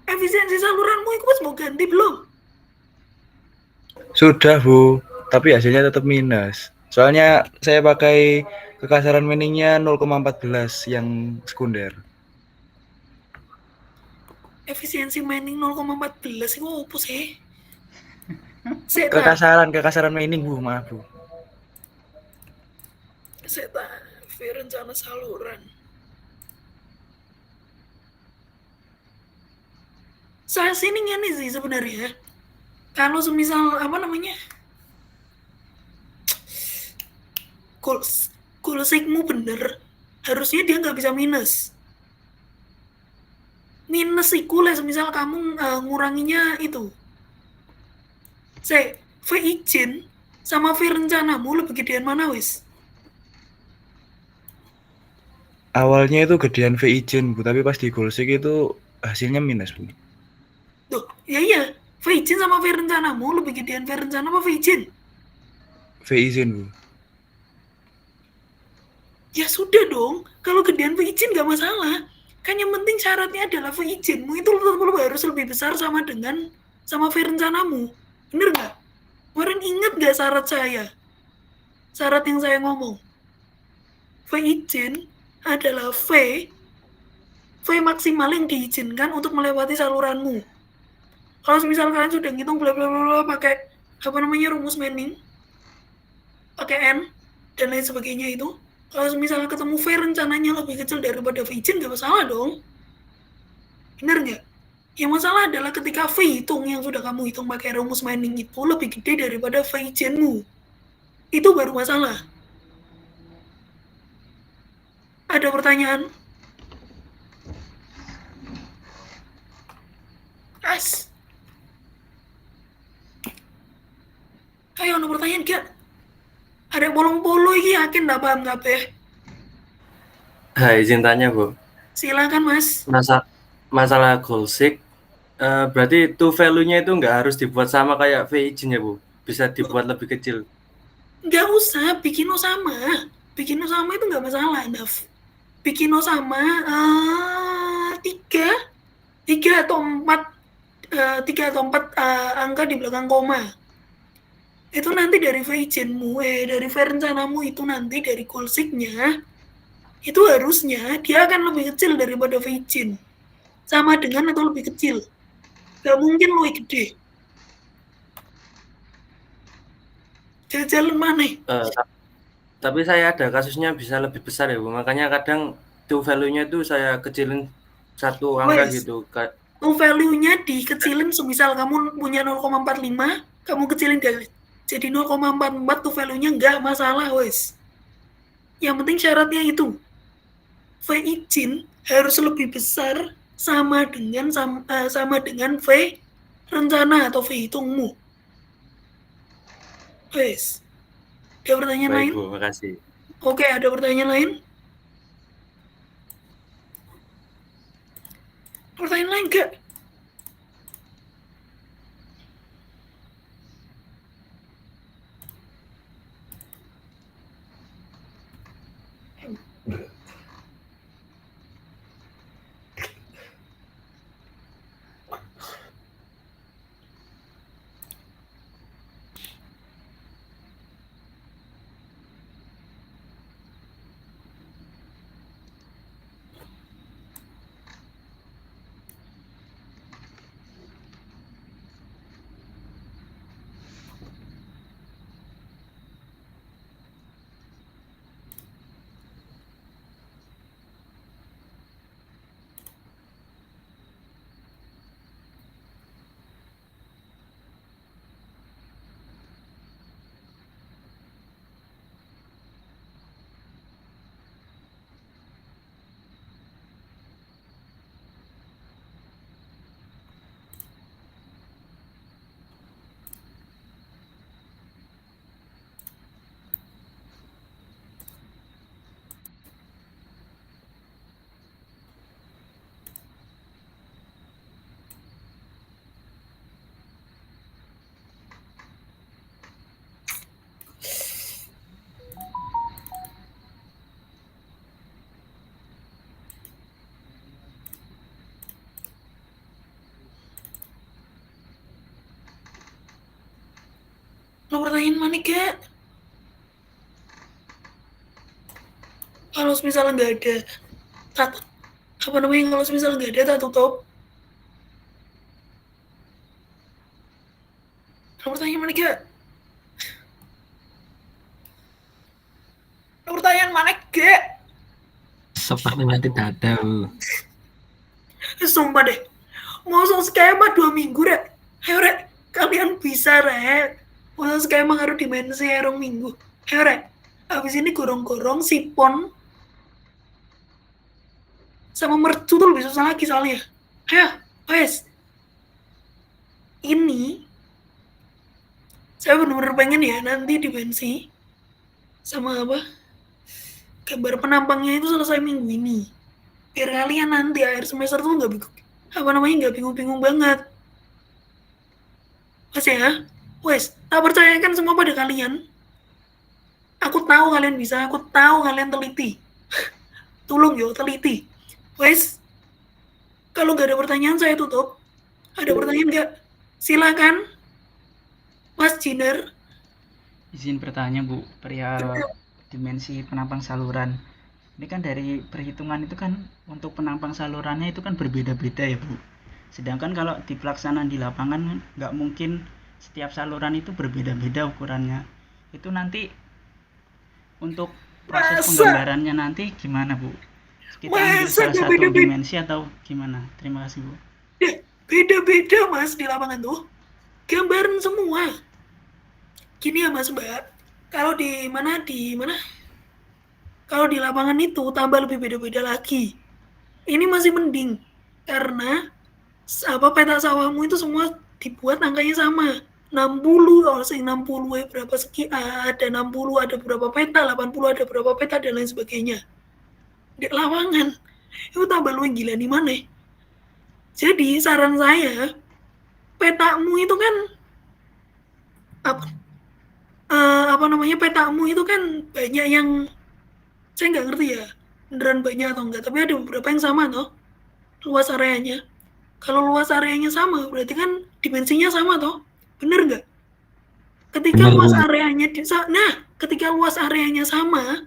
A: Efisiensi saluranmu itu mau ganti belum?
C: Sudah, Bu, tapi hasilnya tetap minus. Soalnya saya pakai kekasaran miningnya 0,14 yang sekunder.
A: Efisiensi mining 0,14 itu apa sih?
C: Kekasaran mining, Bu, maaf, Bu.
A: Rencana saluran. Saya sini nih sih sebenarnya. Kalau semisal apa namanya? Gulsikmu bener, harusnya dia nggak bisa minus. Minus iku lah semisal kamu nguranginya itu. V izin sama V rencanamu lebih gedean mana wis?
C: Awalnya itu gedean V izin, Bu, tapi pas di golsik itu hasilnya minus, Bu.
A: Tuh, iya. V izin sama V rencanamu lebih gedean V rencana apa V izin?
C: V izin, Bu.
A: Ya sudah dong, kalau gedean V izin nggak masalah. Kan yang penting syaratnya adalah V izinmu itu harus lebih besar sama V rencanamu. Bener nggak? Kemarin inget nggak syarat saya? Syarat yang saya ngomong. V izin adalah V maksimal yang diizinkan untuk melewati saluranmu. Kalau misalnya kalian sudah ngitung bla bla bla pakai apa namanya rumus Manning, pakai N dan lain sebagainya itu, kalau misalnya ketemu V rencananya lebih kecil daripada V izin nggak masalah dong. Bener nggak? Yang masalah adalah ketika V hitung yang sudah kamu hitung pakai rumus Manning itu lebih gede daripada V izinmu. Itu baru masalah. Ada pertanyaan? Ayo, ada pertanyaan gak? Ada bolong-bolong ini yakin gak paham kabeh?
J: Hai, izin tanya, Bu.
A: Silakan, Mas.
J: Masalah golsik, berarti itu value-nya itu nggak harus dibuat sama kayak V izin ya, Bu? Bisa dibuat lebih kecil?
A: Nggak usah, bikin sama. Bikin sama itu nggak masalah, Dav. Bikin sama 3 atau 4 angka di belakang koma. Itu nanti dari V izinmu, dari V rencanamu itu nanti dari golsiknya, itu harusnya dia akan lebih kecil daripada V izin. Sama dengan atau lebih kecil. Gak mungkin lebih gede. Jalan mana?
J: Tapi saya ada kasusnya bisa lebih besar ya, Bu. Makanya kadang tuh value-nya itu saya kecilin satu angka gitu.
A: Tuh value-nya dikecilin, semisal kamu punya 0,45, kamu kecilin jadi 0,44 tuh value-nya nggak masalah, wes. Yang penting syaratnya itu V izin harus lebih besar sama dengan V rencana atau V hitungmu. Wes. Ada pertanyaan lain?
J: Baik, Bu, makasih.
A: Oke, ada pertanyaan lain? Pertanyaan lain nggak? Lo pertanyaan mana kak? Kalau misalnya nggak ada apa namanya, kalau misalnya nggak ada tak tutup. Lo pertanyaan mana kak? Lo pertanyaan mana kak?
D: Sepertinya tidak ada.
A: Sumpah deh, mau skema 2 minggu rek. Ayo rek, kalian bisa rek. Mau skema harus dimensi erong minggu. Ayo rek, habis ini gorong-gorong sipon sama mercu tuh lebih susah lagi soalnya. Ayo, wes. Ini saya benar-benar pengen ya nanti dimensi sama apa, gambar penampangnya itu selesai minggu ini. Biar kalian nanti akhir semester tuh nggak bingung-bingung banget. Mas ya, wes, tak percayakan semua pada kalian. Aku tahu kalian bisa, aku tahu kalian teliti. Tolong yo, teliti. Wes, kalau nggak ada pertanyaan saya tutup. Ada pertanyaan nggak? Silakan, Mas Jiner.
K: Izin bertanya Bu, perihal dimensi penampang saluran. Ini kan dari perhitungan itu kan untuk penampang salurannya itu kan berbeda-beda ya Bu. Sedangkan kalau di pelaksanaan di lapangan nggak mungkin setiap saluran itu berbeda-beda ukurannya. Itu nanti untuk proses penggambarannya nanti gimana Bu? Kita ambil salah satu dimensi atau gimana? Terima kasih Bu.
A: Beda-beda Mas di lapangan tuh. Gambaran semua. Gini ya Mas Mbak, kalau di mana? Kalau di lapangan itu tambah lebih beda-beda lagi. Ini masih mending karena peta sawahmu itu semua dibuat angkanya sama. 60, kalau 60 berapa sekian, ada 60, ada berapa peta, 80 ada berapa peta dan lain sebagainya. Di lapangan itu tambah lu gila nih mana? Jadi saran saya, petamu itu kan petamu itu kan banyak yang saya nggak ngerti ya, beneran banyak atau enggak, tapi ada beberapa yang sama toh luas areanya. Kalau luas areanya sama, berarti kan dimensinya sama toh, bener nggak? Ketika luas areanya sama,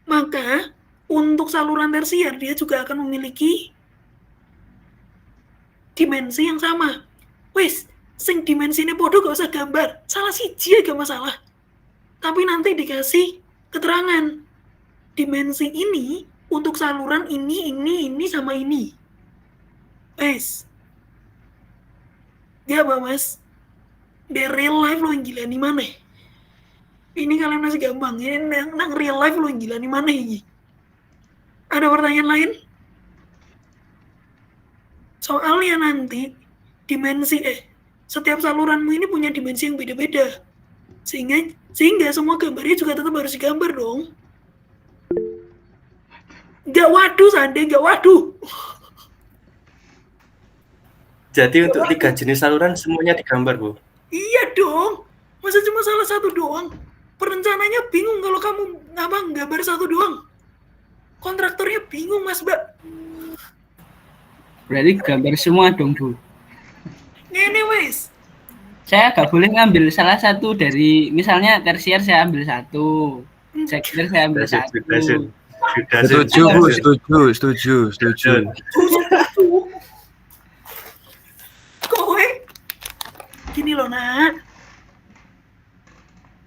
A: maka untuk saluran tersier dia juga akan memiliki dimensi yang sama. Wes, sing dimensinya podo gak usah gambar, salah siji gak masalah. Tapi nanti dikasih keterangan dimensi ini untuk saluran ini sama ini. Wes, ya Pak Mas, biar real life lo yang gila nih mana? Ini kalian masih gampang, ini nang real life lo yang gila nih mana ini? Ada pertanyaan lain? Soalnya nanti dimensi setiap saluranmu ini punya dimensi yang beda-beda. Sehingga semua gambarnya juga tetap harus digambar dong. Gak waduh, Sande, gak waduh.
J: Jadi untuk 3 jenis saluran semuanya digambar, Bu?
A: Iya dong. Masa cuma salah satu doang? Perencananya bingung kalau kamu gambar satu doang. Kontraktornya bingung, Mas Mbak.
G: Berarti gambar semua dong, Bu.
A: Ini wes.
G: Saya gak boleh ngambil salah satu dari, misalnya tersier saya ambil satu, sekunder saya ambil satu.
C: Setuju.
A: Kowe, gini loh nak.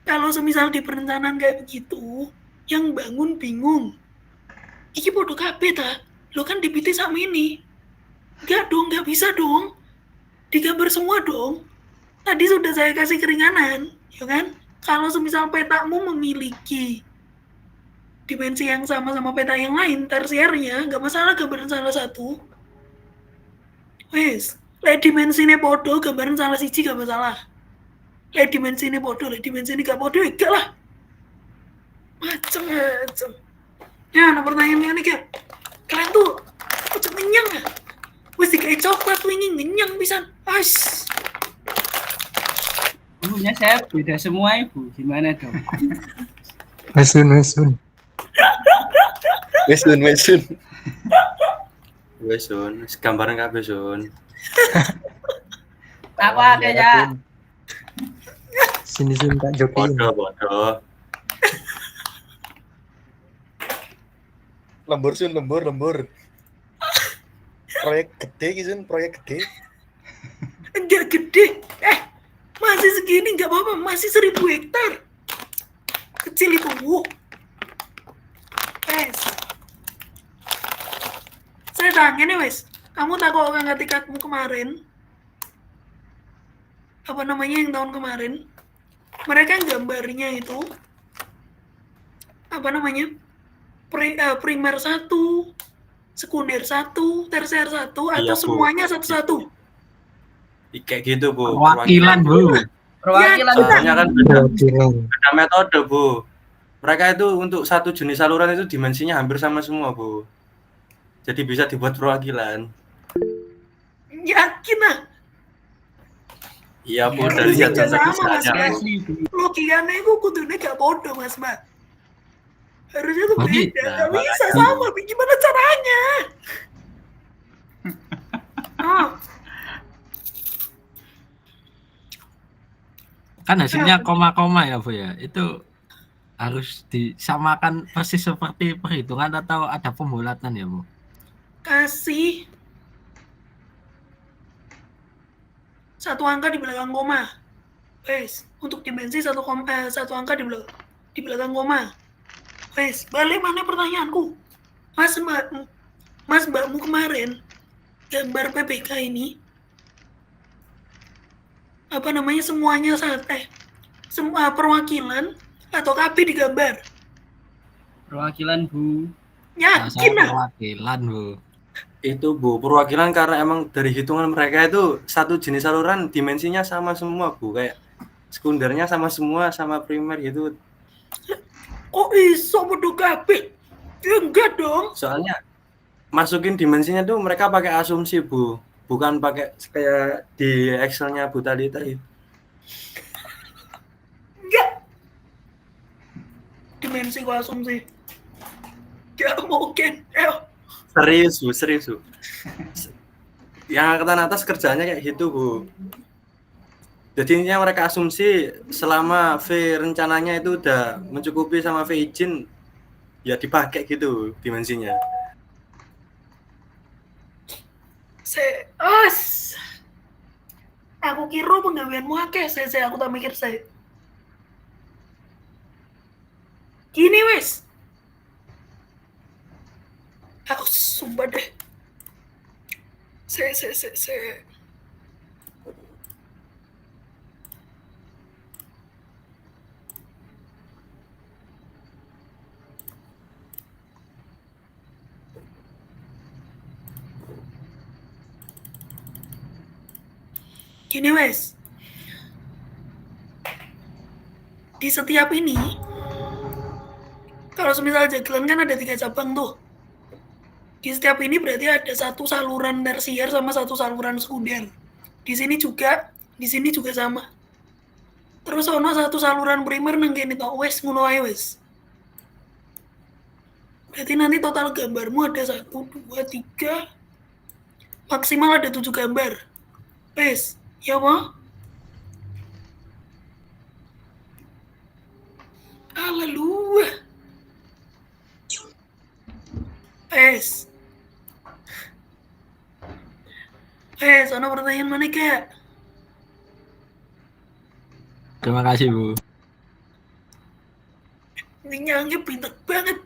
A: Kalau semisal di perencanaan kayak begitu, yang bangun bingung. Iki podo kabeh ta? Lo kan dipilih sama ini. Enggak dong, enggak bisa dong. Digambar semua dong. Tadi sudah saya kasih keringanan, ya kan? Kalau semisal petamu memiliki dimensi yang sama peta yang lain, tersiernya, nggak masalah gambaran salah satu. Wes, lihat dimensinya podo, gambaran salah siji nggak masalah. Lihat dimensinya podo, lihat dimensinya nggak podo, enggak lah. Macem-macem. Ya, ada pertanyaannya nih, Kak. Kalian tuh cepet ngenyang ya? Wes dikayak coklat wingi ngenyang pisan. As.
G: Punya saya beda semua Ibu, gimana dong?
B: Wesun.
J: Gambaran kabeh, Sun.
G: Apa adanya?
B: Sini tak jokiin.
J: Bodoh.
C: Lembur. Proyek gede Sun, proyek gede.
A: Enggak gede. Masih segini nggak apa-apa, masih 1000 hektar. Kecil itu, Bu. Saya tanya nih, wes. Kamu tak kok ketikatmu kemarin? Apa namanya yang tahun kemarin? Mereka gambarnya itu apa namanya? Primer 1, sekunder 1, tersier 1, atau
J: Iya, Bu.
A: semuanya satu-satu?
J: Kayak gitu, Bu.
D: Perwakilan, Bu.
G: Perwakilan.
J: Soalnya kan beda
B: Perwakilan.
J: metode, Bu. Mereka itu untuk satu jenis saluran itu dimensinya hampir sama semua, Bu. Jadi bisa dibuat perwakilan.
A: Yakin ah?
J: Iya, Bu,
G: Iya,
J: dari
A: Harusnya
J: lihat
A: nggak
J: contoh
A: sama, Mas
J: kisahnya.
A: Mbak. Logikanya itu kudune gak bodoh, Mas Mbak. Harusnya tuh
D: Berarti-
A: beda.
J: Nah,
A: Gak bisa
J: makanya.
A: sama. Gimana caranya?
D: Kan hasilnya koma-koma ya, Bu ya. Itu harus disamakan persis seperti perhitungan atau ada pembulatan ya, Bu?
A: Kasih satu angka di belakang koma. Wes, untuk dimensi satu angka di belakang koma. Wes, balik mana pertanyaanku? Mas Mbakmu kemarin gambar PPK ini apa namanya semuanya semua perwakilan atau KB digambar?
G: Perwakilan, Bu.
A: Yakin ah?
D: Perwakilan, Bu.
J: Itu, Bu, perwakilan karena emang dari hitungan mereka itu satu jenis saluran dimensinya sama semua, Bu. Kayak sekundernya sama semua, sama primer gitu.
A: Kok iso bodoh KB? Ya enggak dong.
J: Soalnya masukin dimensinya tuh mereka pakai asumsi, Bu. Bukan pakai kayak di Excel-nya Bu Talita itu.
A: Enggak. Dimensi ku asumsi. Gak mungkin.
J: Serius, Bu. Yang angkatan atas kerjanya kayak gitu, Bu. Jadi intinya mereka asumsi selama V rencananya itu udah mencukupi sama V izin, ya dipakai gitu dimensinya.
A: Aku kira penggaweanmu akeh, aku tak mikir Gini wes. Aku sumpah deh. Gini wes. Di setiap ini, kalau semisal Jagelan kan ada 3 cabang tuh. Di setiap ini berarti ada satu saluran tersier sama satu saluran sekunder. Di sini juga sama. Terus ono satu saluran primer nang kene tok wes ngono ae wes. Berarti nanti total gambarmu ada 1, 2, 3, maksimal ada 7 gambar. Wes, ya apa? Haleluya. Wes, ada pertanyaan mana kak?
D: Terima kasih, Bu.
A: Nyangnya pintar banget.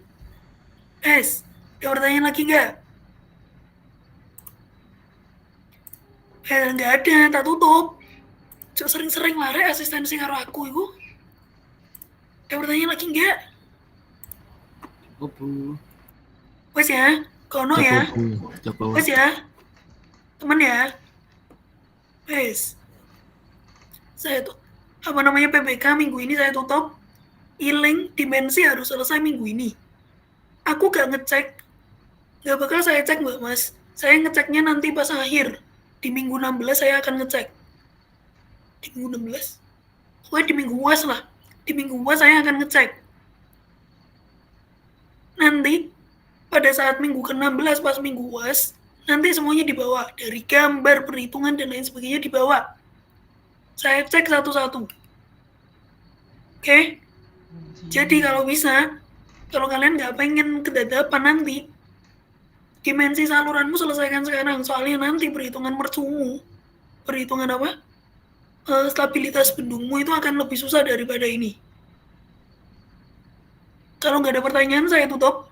A: Ada pertanyaan lagi nggak? Nggak ada, tak tutup. Cuk sering-sering lari asistensi karo aku ibu. Ada pertanyaan lagi nggak?
G: Cukup, Bu.
A: Wes ya, kono ya.
D: Cukup.
A: Wes ya, temen ya. Wes. Saya tuh PBK minggu ini saya tutup. Iling dimensi harus selesai minggu ini. Aku gak ngecek. Gak bakal saya cek Mbak Mas. Saya ngeceknya nanti pas akhir. Di minggu 16 saya akan ngecek. Di minggu 16? Pokoknya di minggu UAS lah. Di minggu UAS saya akan ngecek. Nanti pada saat minggu ke-16 pas minggu UAS, nanti semuanya dibawa. Dari gambar, perhitungan, dan lain sebagainya dibawa. Saya cek satu-satu. Oke? Jadi kalau bisa, kalau kalian nggak pengen kedadapan nanti, dimensi saluranmu selesaikan sekarang, soalnya nanti perhitungan mercumu, perhitungan apa? Stabilitas bendungmu itu akan lebih susah daripada ini. Kalau nggak ada pertanyaan, saya tutup.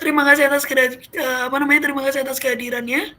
A: Terima kasih atas terima kasih atas kehadirannya.